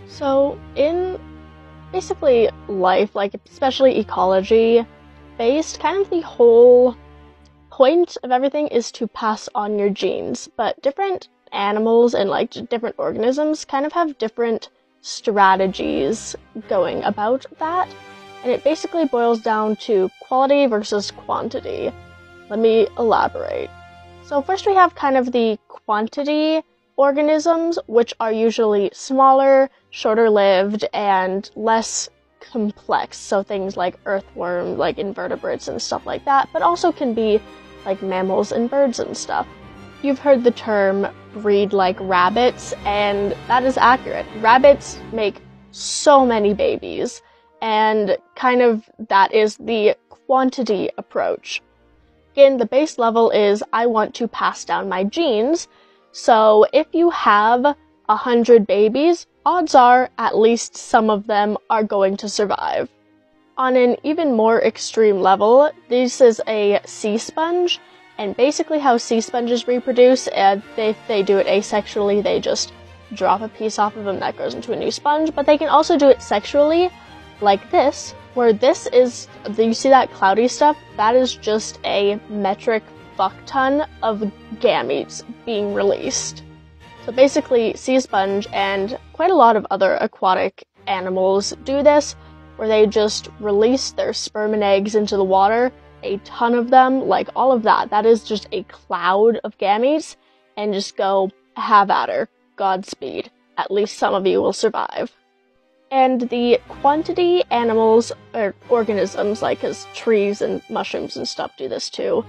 So in basically life, like especially ecology based, kind of the whole point of everything is to pass on your genes, but different animals and like different organisms kind of have different strategies going about that, and it basically boils down to quality versus quantity. Let me elaborate. So first we have kind of the quantity organisms, which are usually smaller, shorter lived, and less complex. So things like earthworm, like invertebrates and stuff like that, but also can be like mammals and birds and stuff. You've heard the term breed like rabbits, and that is accurate. Rabbits make so many babies, and kind of that is the quantity approach. Again, the base level is I want to pass down my genes, so if you have 100 babies, odds are at least some of them are going to survive. On an even more extreme level, this is a sea sponge, and basically how sea sponges reproduce, if they do it asexually, they just drop a piece off of them that grows into a new sponge, but they can also do it sexually, like this, where this is, you see that cloudy stuff? That is just a metric fuck ton of gametes being released. So basically, sea sponge and quite a lot of other aquatic animals do this, where they just release their sperm and eggs into the water, a ton of them, like all of that. That is just a cloud of gametes, and just go, have at her. Godspeed. At least some of you will survive. And the quantity animals, or organisms, like as trees and mushrooms and stuff do this too,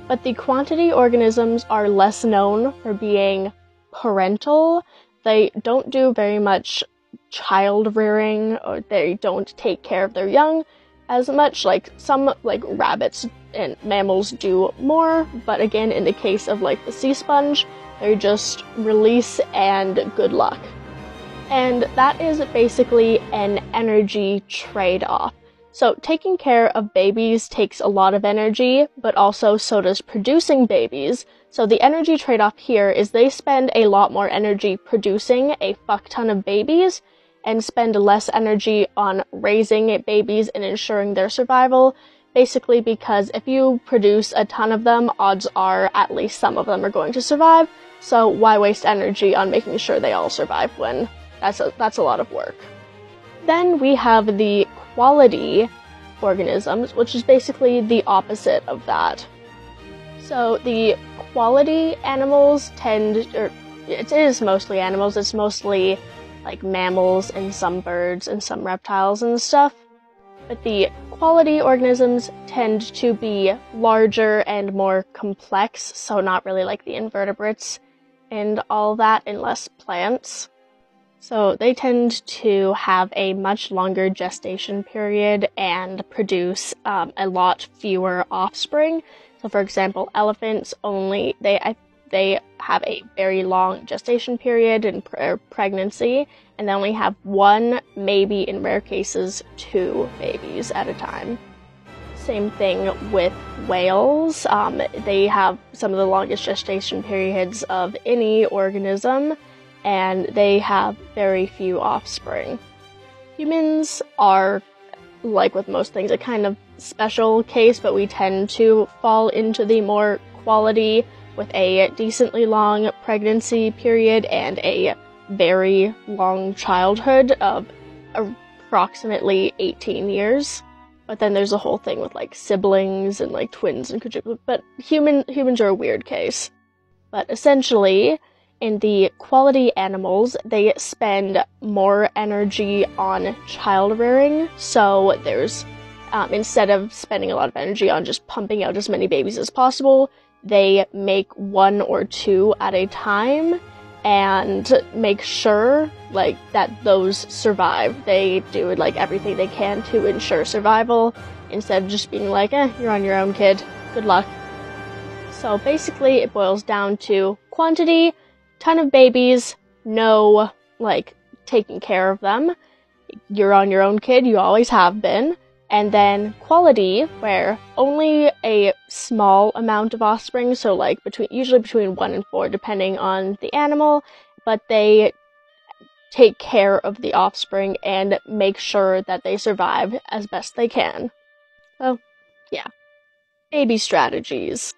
but the quantity organisms are less known for being parental. They don't do very much child rearing, or they don't take care of their young as much. Like some like rabbits and mammals do more, but again, in the case of like the sea sponge, they just release and good luck. And that is basically an energy trade-off. So taking care of babies takes a lot of energy, but also so does producing babies. So the energy trade-off here is they spend a lot more energy producing a fuck ton of babies and spend less energy on raising babies and ensuring their survival, basically because if you produce a ton of them, odds are at least some of them are going to survive, so why waste energy on making sure they all survive when that's a lot of work. Then we have the quality organisms, which is basically the opposite of that. So the quality animals it is mostly animals, it's mostly like mammals and some birds and some reptiles and stuff. But the quality organisms tend to be larger and more complex, so not really like the invertebrates and all that, and less plants. So they tend to have a much longer gestation period and produce a lot fewer offspring. So for example, elephants they have a very long gestation period and pregnancy, and they only have one, maybe in rare cases, 2 babies at a time. Same thing with whales. They have some of the longest gestation periods of any organism, and they have very few offspring. Humans are, like with most things, a kind of special case, but we tend to fall into the more quality with a decently long pregnancy period and a very long childhood of approximately 18 years. But then there's a whole thing with like siblings and like twins and quadruplets, but humans are a weird case. But essentially, in the quality animals, they spend more energy on child rearing, so there's, instead of spending a lot of energy on just pumping out as many babies as possible, they make 1 or 2 at a time, and make sure, like, that those survive. They do, like, everything they can to ensure survival, instead of just being like, you're on your own, kid. Good luck. So basically, it boils down to quantity, ton of babies, no, like, taking care of them. You're on your own, kid, you always have been. And then quality, where only a small amount of offspring, so like usually between 1 and 4, depending on the animal, but they take care of the offspring and make sure that they survive as best they can. So, yeah, baby strategies.